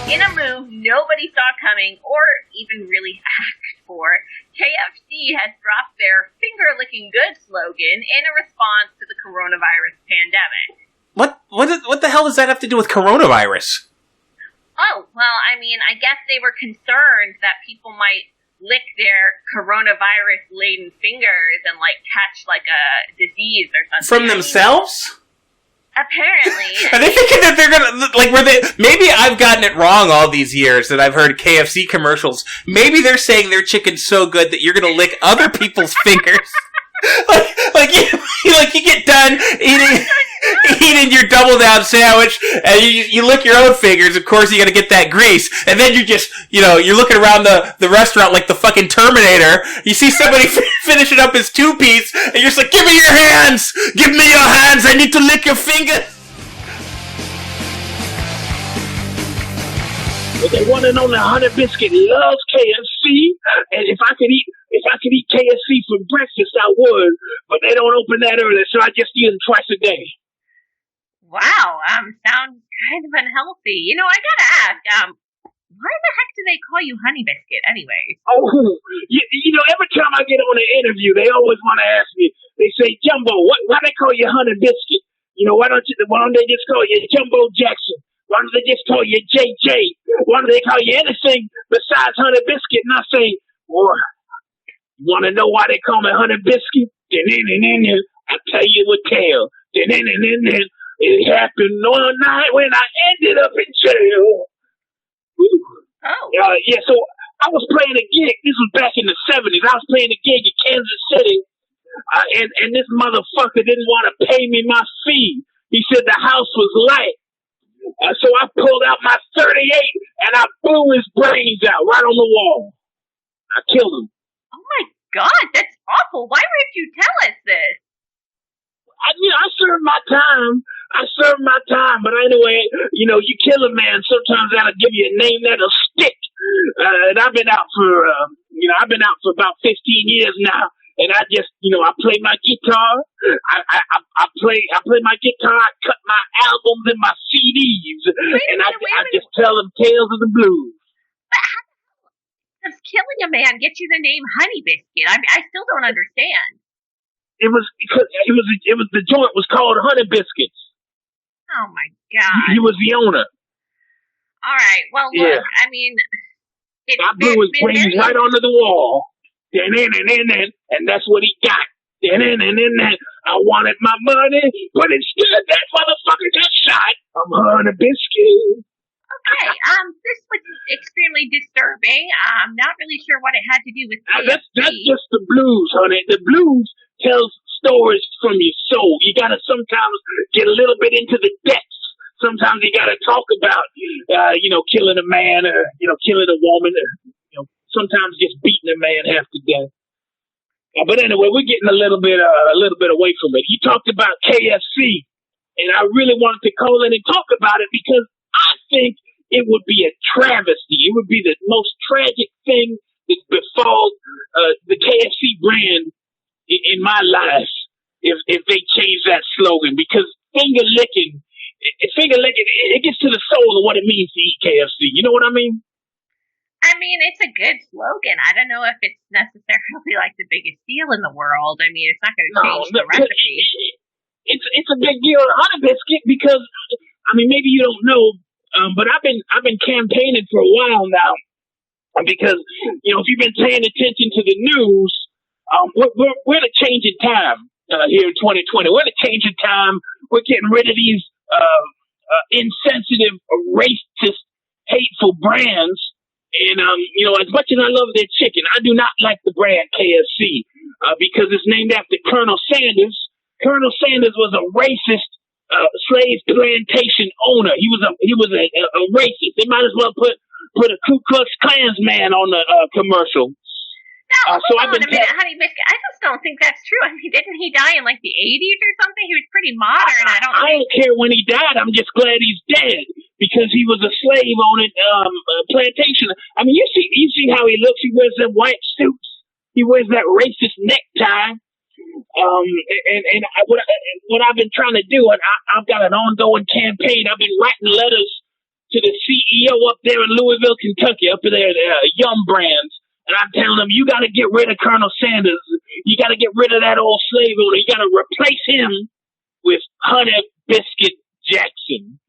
In a move nobody saw coming or even really asked for, KFC has dropped their finger-licking good slogan in a response to the coronavirus pandemic. What the hell does that have to do with coronavirus? Oh, well, I mean, I guess they were concerned that people might lick their coronavirus-laden fingers and, catch, a disease or something. From themselves? Apparently. Are they thinking that they're gonna, maybe I've gotten it wrong all these years that I've heard KFC commercials. Maybe they're saying their chicken's so good that you're gonna lick other people's fingers. You get done eating your double down sandwich, and you lick your own fingers. Of course, you gotta get that grease, and then you just, you're looking around the restaurant like the fucking Terminator. You see somebody finishing up his 2-piece, and you're just like, "Give me your hands! Give me your hands! I need to lick your fingers!" The one and only Honeybiscuit loves KFC, and if I could eat KFC for breakfast, I would. But they don't open that early, so I just eat them twice a day. Wow, sounds kind of unhealthy. I gotta ask, why the heck do they call you Honeybiscuit anyway? Oh, every time I get on an interview, they always want to ask me. They say, "Jumbo, why they call you Honeybiscuit? Why don't they just call you Jumbo Jackson? Why don't they just call you JJ? Why don't they call you anything besides Honeybiscuit?" And I say, "Boy, you want to know why they call me Honeybiscuit? I tell you what, Kale. It happened one night when I ended up in jail." Oh. Yeah, so I was playing a gig. This was back in the 70s. I was playing a gig in Kansas City, and this motherfucker didn't want to pay me my fee. He said the house was light. So I pulled out my 38 and I blew his brains out right on the wall. I killed him. Oh my God, that's awful. Why would you tell us this? I served my time. But anyway, you kill a man, sometimes that'll give you a name that'll stick. And I've been out for about 15 years now. And I just, I play my guitar. I play my guitar. I cut my albums and my CDs, and I just tell them tales of the blues. But how does killing a man get you the name Honeybiscuit? I still don't understand. It was the joint was called Honeybiscuits. Oh my God! He was the owner. All right. Well, look. Yeah. I mean, I blew his brains right onto the wall. And that's what he got. I wanted my money, but instead that motherfucker got shot. I'm Honeybiscuit. Okay, this was extremely disturbing. I'm not really sure what it had to do with KFC. That's just the blues, honey. The blues tells stories from your soul. You gotta sometimes get a little bit into the depths. Sometimes you gotta talk about, killing a man or, killing a woman or, sometimes just beating a man half to death. But anyway, we're getting a little bit away from it. You talked about KFC, and I really wanted to call in and talk about it because I think it would be a travesty. It would be the most tragic thing that befall the KFC brand in my life if they change that slogan, because finger licking, it gets to the soul of what it means to eat KFC. You know what I mean? I mean, it's a good slogan. I don't know if it's necessarily the biggest deal in the world. I mean, it's not going to change the recipe. It's a big deal on Honeybiscuit because, maybe you don't know, but I've been campaigning for a while now because, if you've been paying attention to the news, we're at a changing time here in 2020. We're at a changing time. We're getting rid of these insensitive, racist, hateful brands. And, as much as I love their chicken, I do not like the brand KFC because it's named after Colonel Sanders. Colonel Sanders was a racist slave plantation owner. He was a racist. They might as well put a Ku Klux Klansman on the commercial. Now, hold on a minute, Honeybiscuit. I just don't think that's true. I mean, didn't he die in the 80s or something? He was pretty modern. I don't care when he died. I'm just glad he's dead because he was a slave on a plantation. I mean, you see how he looks. He wears them white suits. He wears that racist necktie. What I've been trying to do, and I've got an ongoing campaign. I've been writing letters to the CEO up there in Louisville, Kentucky, up there at Yum Brands, and I'm telling them, you got to get rid of Colonel Sanders. You got to get rid of that old slave owner. You got to replace him with Honeybiscuit Jackson.